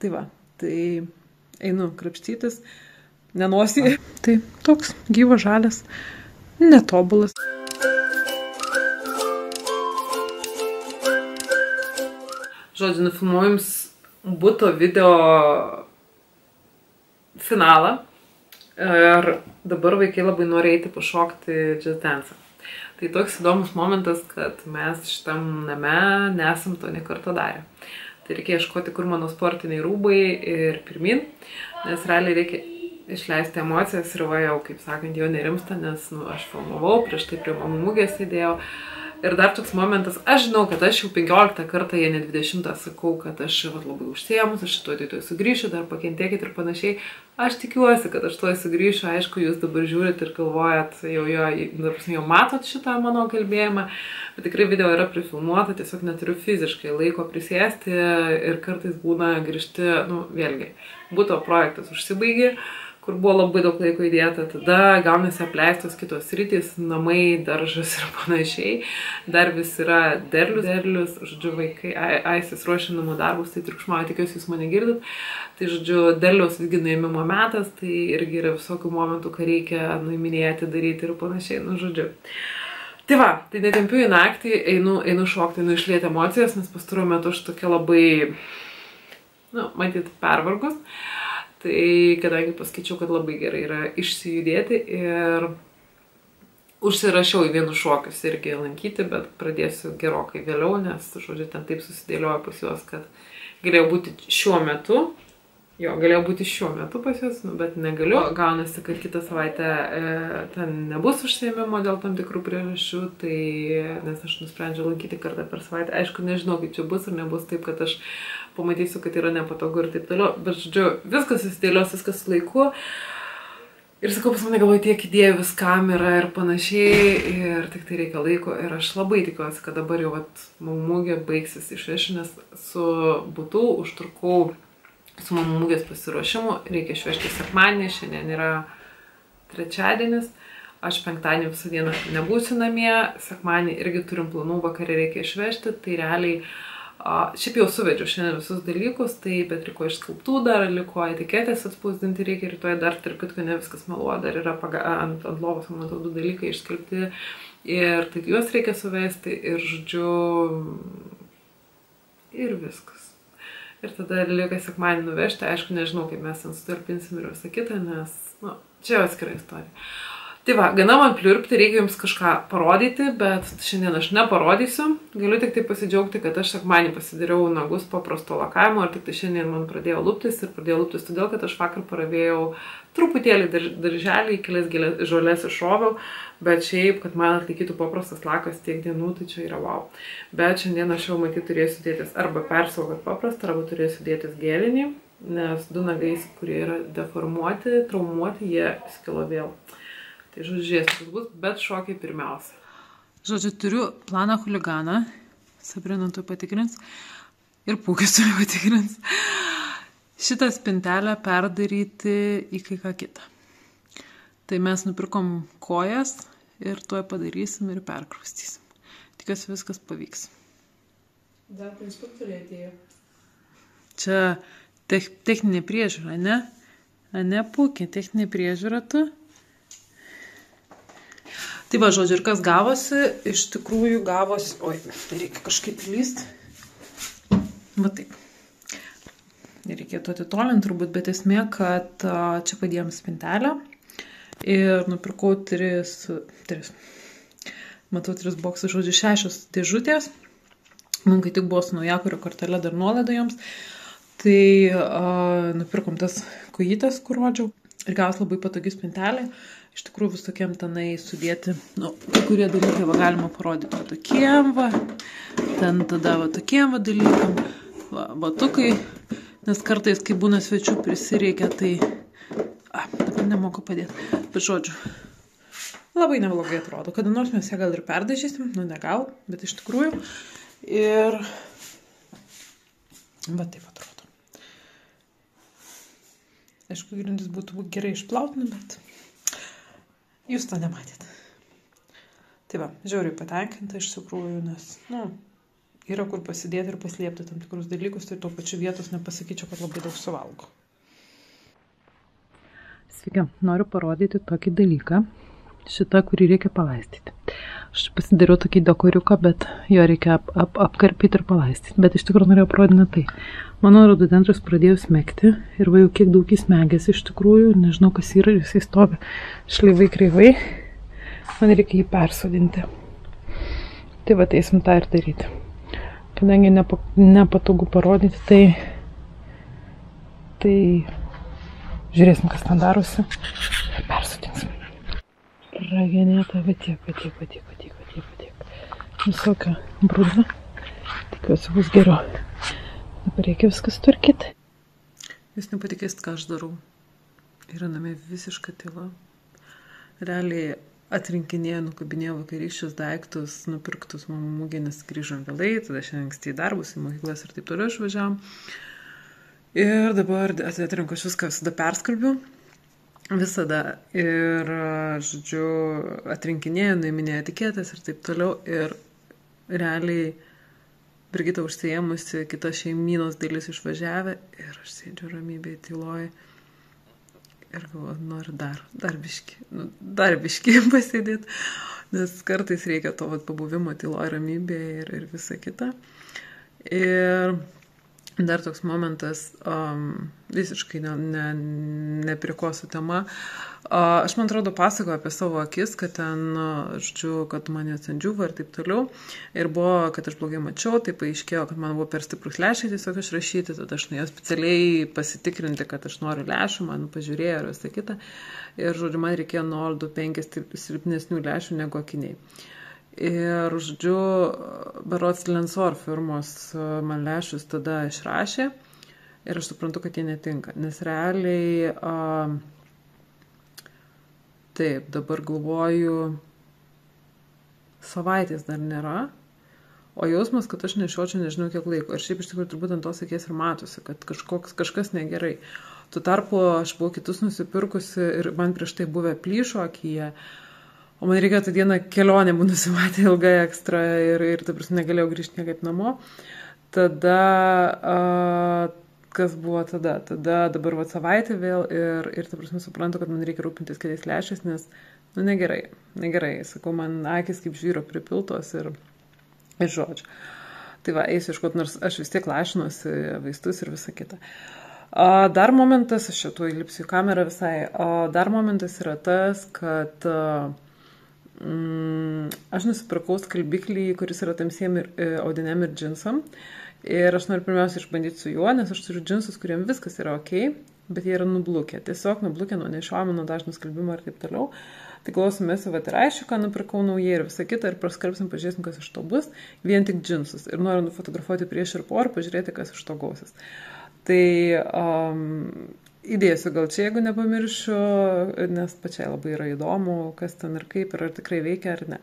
Tai va, tai einu krapštytis, nenosį. Tai toks gyvas žalias, netobulas. Žodžiu, nufilmuoju jums buto video finalą. Ir dabar vaikai labai nori eiti pašokti jazz dance. Tai toks įdomus momentas, kad mes šitam name nesam to nė karto darę. Tai reikia ieškoti, kur mano sportiniai rūbai ir pirmin, nes realiai reikia išleisti emocijas ir va jau, kaip sakant, jau nerimsta, nes aš filmavau, prieš tai prie mamų mugės sėdėjau. Ir dar toks momentas, aš žinau, kad aš jau 15 kartą, jei ne 20 sakau, kad aš labai užsiėmus, aš tuoj sugrįšiu, dar pakentėkit ir panašiai. Aš tikiuosi, kad aš tuoj sugrįšiu, aišku, jūs dabar žiūrit ir galvojat, jau matot šitą mano kalbėjimą, bet tikrai video yra prifilmuota, tiesiog neturiu fiziškai laiko prisėsti ir kartais būna grįžti, vėlgi, buto projektas užsibaigė, kur buvo labai daug laiko įdėta, tada gaunasi apleistos kitos sritys, namai, daržas ir panašiai. Dar vis yra derlius, žodžiu, vaikai, Aisis ruošia namų darbus, tai triukšmauja, tikiuosi jūs mane girdit. Tai, žodžiu, derliaus visgi nuėmimo metas, tai irgi yra visokių momentų, ką reikia nuiminėti, daryti ir panašiai, žodžiu. Tai va, tai netempiu į naktį, einu šokti, einu išlieti emocijas, nes pastaruoju metu aš tokia labai, matyt, pervargus. Tai kadangi paskaičiau, kad labai gerai yra išsijudėti ir užsirašiau į vienus šokius irgi lankyti, bet pradėsiu gerokai vėliau, nes, žodžiu, ten taip susidėliojo pas juos, kad galėjau būti šiuo metu pas juos, bet negaliu. Gaunasi, kad kitą savaitę ten nebus užsiėmimo dėl tam tikrų priežasčių, tai nes aš nusprendžiau lankyti kartą per savaitę. Aišku, nežinau, kaip čia bus ir nebus taip, kad aš pamatysiu, kad yra nepatogu ir taip toliau, bet, žodžiu, viskas susidėlios, viskas laiku. Ir sakau, pas mane galvoju, tiek idėjų viskam yra ir panašiai, ir tik tai reikia laiko. Ir aš labai tikiuosi, kad dabar jau mamų mugė baigsis išvešiu, nes su butu užtrukau su mamų mugės pasiruošimu, reikia išvežti sekmadienį, šiandien yra trečiadienis, aš penktadienį visą dieną nebūsiu namie, sekmadienį irgi turim planų, vakarį reikia išvežti, tai realiai, šiaip jau suvedžiu šiandien visus dalykus, tai bet liko išskalbtų dar, liko etiketės atspausdinti reikia, rytoj dar, tarp kitko, ne viskas meluoja, dar yra ant lovos, man atrodo, 2 dalykai išskalbti ir tai juos reikia suvesti ir, žodžiu, ir viskas. Ir tada lieka sekmadienį nuvežti, aišku, nežinau, kaip mes ten sutalpinsim ir visą kitą, nes, čia jau atskira istorija. Tai va, gana man pliurpti, reikia jums kažką parodyti, bet šiandien aš neparodysiu. Galiu tik tai pasidžiaugti, kad aš sekmadienį pasidariau nagus paprasto lakavimo ir tik tai šiandien man pradėjo luptis ir pradėjo luptis todėl, kad aš vakar paravėjau truputėlį darželį, kelias žolės išroviau, bet šiaip, kad man atlaikytų paprastas lakas tiek dienų, tai čia yra wow. Bet šiandien aš jau matyti turėsiu dėtis arba persaugot paprastą, arba turėsiu dėtis gėlinį, nes 2 nagais, kurie yra deformuoti, traumuoti, jie skilo vėl. Tai žodžiu, žiūrėsiu, kas bus, bet šokiai pirmiausia. Žodžiu, turiu planą chuliganą, Sabrina tu patikrins ir Pūkis turi patikrins. Šitą spintelę perdaryti į kai ką kitą. Tai mes nupirkom kojas ir tuoj padarysim ir perkraustysim. Tikiuosi viskas pavyks. Dar instruktoriai atėjo. Čia techninė priežiūra, ne? Ne, Pūkė, techninė priežiūra tu. Tai va, žodžiu, ir kas gavosi, iš tikrųjų gavosi, tai reikia kažkaip lysti. Va taip. Reikėtų atitolinti turbūt, bet esmė, kad čia padėjom spintelę ir nupirkau 3 boksai, žodžiu, 6 dėžutės. Man kai tik buvo su naujakurio kortelė dar nuolaida joms, tai nupirkom tas kojytes, kur rodžiau. Ir gavos labai patogi spintelė. Iš tikrųjų visokiem tenai sudėti, kai kurie dalykai va galima parodyti va tokiem va, ten tada va tokiem va dalykam, va batukai, nes kartais, kai būna svečių prisireikia, tai, dabar nemoku padėti, bet žodžiu, labai neblogai atrodo, kada nors mes ją gal ir perdažysim, ne gal, bet iš tikrųjų, ir va taip atrodo. Aišku, grindis būtų gerai išplauti, bet jūs to nematėte. Tai va, žiauriai patenkinta iš tikrųjų, nes, yra kur pasidėti ir paslėpti tam tikrus dalykus, tai tuo pačiu vietos nepasakyčiau, kad labai daug suvalgo. Sveiki, noriu parodyti tokį dalyką, šitą, kurį reikia palaistyti. Aš pasidariau tokį dekoriuką, bet jo reikia apkarpyti ir palaistyti, bet iš tikrųjų norėjau parodyti tai. Mano rododendras pradėjo smegti ir va jau kiek daug jis megėsi iš tikrųjų, nežinau kas yra, jisai stovi šleivai kreivai, man reikia jį persodinti. Tai va, eisim tą ir daryti. Kadangi nepatogu parodyti, tai žiūrėsim, kas ten darosi ir persodinsim. Ragenėta, bet tiek. Visokia brūda. Tikiuosi bus geriau. Dabar reikia viskas tvarkyti. Jūs nepatikėsit, ką aš darau. Yra namie visiška tyla. Realiai atrinkinėjau, nukabinėjau vakarykščius daiktus, nupirktus mamų mugė, nes grįžom vėlai, tada šiandien anksti į darbus, į mokyklas ir taip toliau išvažiavom. Ir dabar atrinku aš viską visada perskalbiu. Visada. Ir, žodžiu, atrinkinėjau, nuiminėjau etiketės ir taip toliau. Ir realiai Brigita užsiėmusi, kita šeimynos dalis išvažiavę ir aš sėdžiu ramybėje, tyloje ir galvoju, noriu dar biškį pasėdėti, nes kartais reikia to pabuvimo tyloje, ramybėje ir visa kita. Ir dar toks momentas, visiškai ne prie ko su tema. Aš, man atrodo, pasakoju apie savo akis, kad ten, žodžiu, kad mane ten džiuvo ir taip toliau. Ir buvo, kad aš blogai mačiau, tai paaiškėjo, kad man buvo per stiprus lęšiai tiesiog išrašyti, tada aš nuėjau specialiai pasitikrinti, kad aš noriu lęšių, man pažiūrėjo ir visą kitą. Ir, žodžiu, man reikėjo 0,25 silpnesnių lęšių negu akiniai. Ir, žodžiu, berods Lensor firmos man lęšius tada išrašė ir aš suprantu, kad jie netinka, nes realiai taip, dabar galvoju, savaitės dar nėra, o jausmas, kad aš nešiočiau nežinau kiek laiko. Ir šiaip iš tikrųjų turbūt ant tos akies ir matosi, kad kažkas negerai. Tuo tarpu aš buvau kitus nusipirkusi ir man prieš tai buvę plyšo akyje, o man reikėjo tą dieną kelionę buvo nusimatę ilgai ekstra ir ta prasme negalėjau grįžti niekaip namo. Tada, kas buvo tada? Tada dabar va savaitę vėl ir ta prasme suprantu, kad man reikia rūpintis kitais lęšiais, nes, nu, negerai. Sakau, man akis kaip žvyro pripiltos ir žodžiu. Tai va, eisiu iškot, nors aš vis tiek lašinuosi vaistus ir visa kita. Dar momentas, aš čia tuo įlipsiu į kamerą visai, dar momentas yra tas, kad aš nusipirkau skalbiklį, kuris yra tamsiem audiniam ir džinsam. Ir aš noriu pirmiausia išbandyti su juo, nes aš turiu džinsus, kuriem viskas yra ok, bet jie yra nublukę. Tiesiog nublukę nuo nešiojimo, nuo dažno skalbimo ir taip toliau. Tai klausimės, va, ir aišku, ką nupirkau naujai ir visą kitą, ir praskalbsim, pažiūrėsim, kas iš to bus, vien tik džinsus. Ir noriu nufotografuoti prieš ir po ir pažiūrėti, kas iš to gausis. Tai įdėsiu gal čia, jeigu nepamiršiu, nes pačiai labai yra įdomu, kas ten ir kaip, ir ar tikrai veikia ar ne.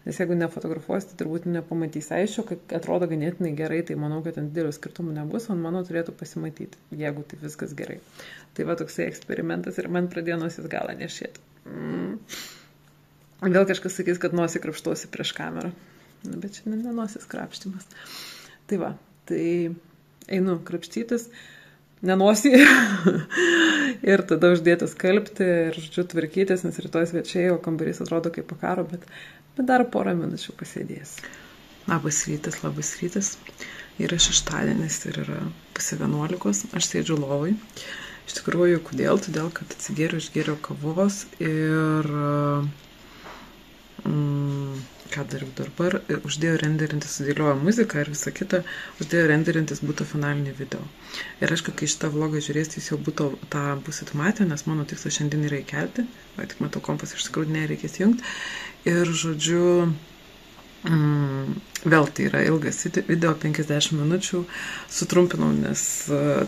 Nes jeigu nefotografuosi, tai turbūt nepamatys. Aišku, kad atrodo ganėtinai gerai, tai manau, kad ten didelių skirtumų nebus, o mano turėtų pasimatyti, jeigu tai viskas gerai. Tai va toksai eksperimentas ir man pradėjo nosis galą nešėti. Vėl kažkas sakys, kad nosį krapštuosi prieš kamerą. Na, bet čia ne nosis krapštimas. Tai va, tai einu krapštytis, nenosį ir tada uždėtas skalbti ir, žodžiu, tvarkytis, nes rytoj svečiai, o kambarys atrodo kaip po karo, bet dar porą minučių pasėdės. Labas rytas. Yra šeštadienis ir yra 10:11, aš sėdžiu lovai. Iš tikrųjų, kodėl? Todėl, kad išgėriau kavos ir ką dariau dabar, uždėjau renderintis, sudėliojo muziką ir visą kitą, uždėjau renderintis būtų finalinį video. Ir aišku, kai šitą vlogą žiūrėsit, jūs jau būtų tą busit matę, nes mano tikslas šiandien yra įkelti, va, tik matau kompas išsikraudinė, reikės jungti. Ir, žodžiu, vėl tai yra ilgas video, 50 minučių, sutrumpinau, nes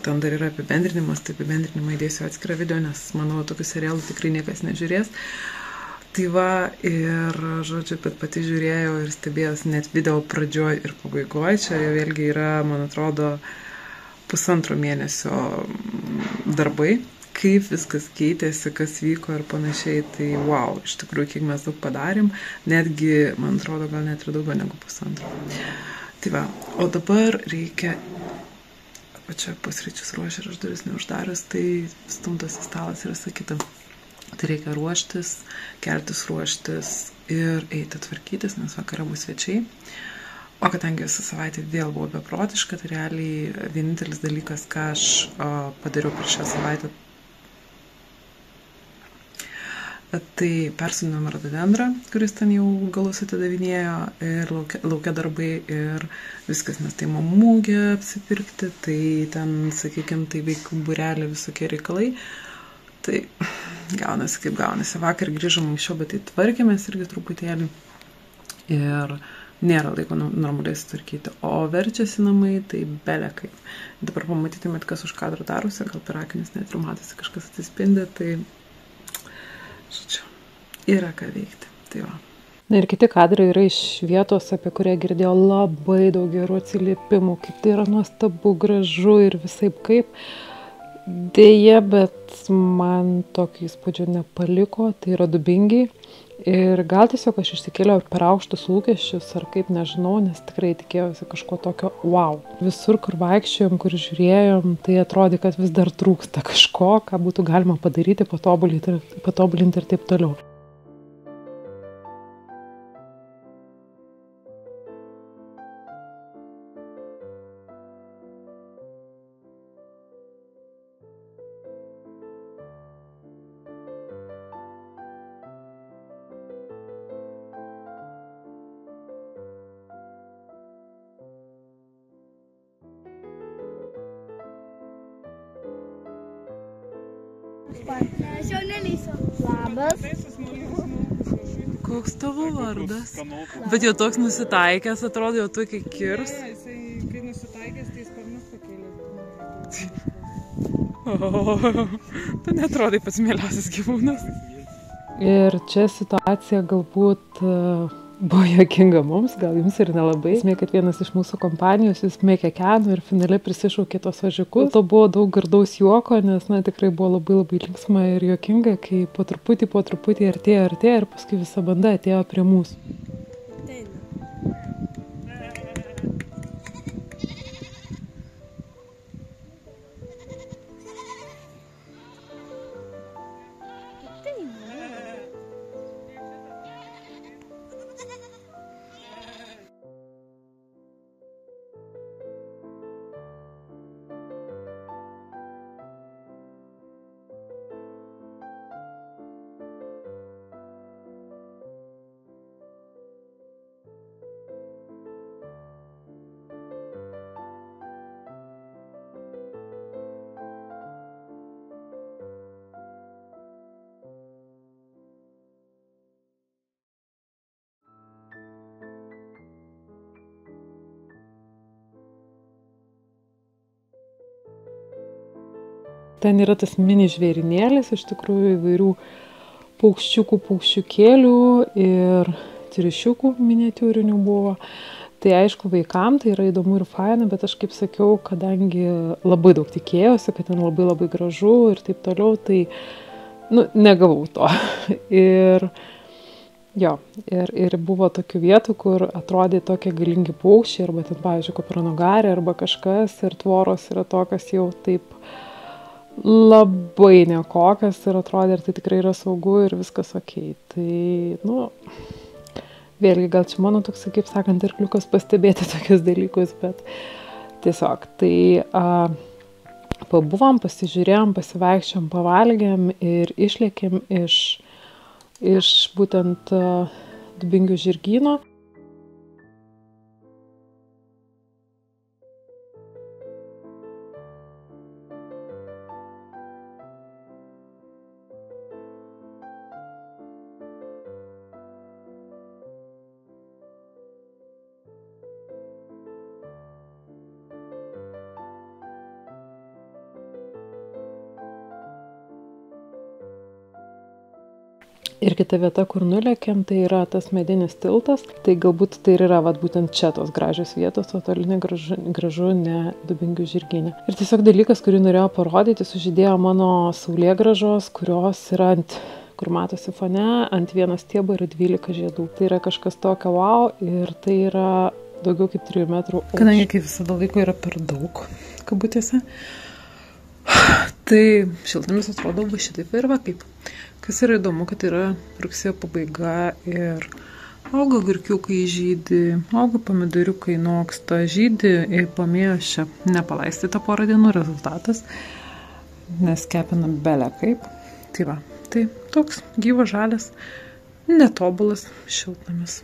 ten dar yra apibendrinimas, tai apibendrinimą įdėsiu atskirą video, nes manau, tokių serialų tikrai niekas nežiūrės. Tai va, ir, žodžiu, bet pati žiūrėjau ir stebėjau net video pradžioj ir pabaigoj, čia vėlgi yra, man atrodo, 1,5 mėnesio darbai, kaip viskas keitėsi, kas vyko ir panašiai, tai wow, iš tikrųjų, kiek mes daug padarėm, netgi, man atrodo, gal net ir daugiau negu 1,5. Tai va, o dabar reikia, va čia pusryčius ruošia ir aš duris neuždaręs, tai stumtas į stalas ir visa kita. Tai reikia ruoštis, keltis ruoštis ir eiti tvarkytis, nes vakare bus svečiai. O kadangi visą savaitę vėl buvo beprotiška, tai realiai vienintelis dalykas, ką aš padariau per šią savaitę, tai persodinome rododendrą, kuris ten jau galus atidavinėjo, ir laukia darbai ir viskas, nes tai mamūgė apsipirkti, tai ten, sakykime, tai vaikų būrelė visokie reikalai. Tai gaunasi kaip gaunasi. Vakar grįžom anksčiau, bet tai tvarkėmės irgi truputėlį ir nėra laiko normaliai sutvarkyti. O verčiasi namai, tai belekai. Dabar pamatytumėt, kas už kadro darosi, gal per akinius net ir matosi kažkas atsispindi, tai žodžiu, yra ką veikti. Tai va. Na ir kiti kadrai yra iš vietos, apie kurią girdėjau labai daug gerų atsiliepimų, kaip tai yra nuostabu, gražu ir visaip kaip. Deja, bet man tokį įspūdžio nepaliko, tai yra Dubingiai. Ir gal tiesiog aš išsikėliau per aukštus lūkesčius, ar kaip, nežinau, nes tikrai tikėjausi kažko tokio wow. Visur, kur vaikščiojom, kur žiūrėjom, tai atrodė, kad vis dar trūksta kažko, ką būtų galima padaryti, patobulinti ir taip toliau. Labas. Koks tavo vardas? Bet jau toks nusitaikęs, atrodo, jau tu kiek kirs. Jisai, kai nusitaikęs, tai sparnus pakėlė. Tu netrodai pats mieliausias gyvūnas. Ir čia situacija galbūt buvo juokinga mums, gal jums ir nelabai. Esmė, kad vienas iš mūsų kompanijos jis mėkekeno ir finale prisišaukė tos ožiukus. To buvo daug gardaus juoko, nes tikrai buvo labai linksma ir juokinga, kai po truputį artėjo ir paskui visa banda atėjo prie mūsų. Ten yra tas mini žvėrinėlis, iš tikrųjų įvairių paukščiukų, paukščiukėlių ir triušiukų miniatiūrinių buvo. Tai aišku, vaikam tai yra įdomu ir faina, bet aš kaip sakiau, kadangi labai daug tikėjausi, kad ten labai gražu ir taip toliau, tai negavau to. Ir buvo tokių vietų, kur atrodė tokie galingi paukščiai, arba ten, pavyzdžiui, kupranugarė, arba kažkas, ir tvoros yra tokios jau taip labai nekokias ir atrodė, ir tai tikrai yra saugu ir viskas okei. Tai, vėlgi, gal čia mano toks, kaip sakant, arkliukas pastebėti tokius dalykus, bet tiesiog, tai pabuvom, pasižiūrėjom, pasivaikščiom, pavalgėm ir išlėkėm iš būtent Dubingių žirgyno. Ir kita vieta, kur nulėkėm, tai yra tas medinis tiltas. Tai galbūt tai ir yra būtent čia tos gražios vietos, o toli gražu ne Dubingių žirgyne. Ir tiesiog dalykas, kurį norėjau parodyti, sužydėjo mano saulėgrąžos, kurios yra kur matosi fone, ant vieno stiebo yra 12 žiedų. Tai yra kažkas tokio wow ir tai yra daugiau kaip 3 metrų. Kadangi kaip visada laiko yra per daug, kabutėse, tai šiltnamis atrodo va šitaip ir va kaip. Kas yra įdomu, kad yra rugsėjo pabaiga ir auga agurkiukai žydi, auga pomidoriukai noksta, žydi pamėjošia nepalaistyta porą dienų rezultatas, nes kepinam belę kaip. Tai va, tai toks gyvas žalias, netobulas šiltnamis.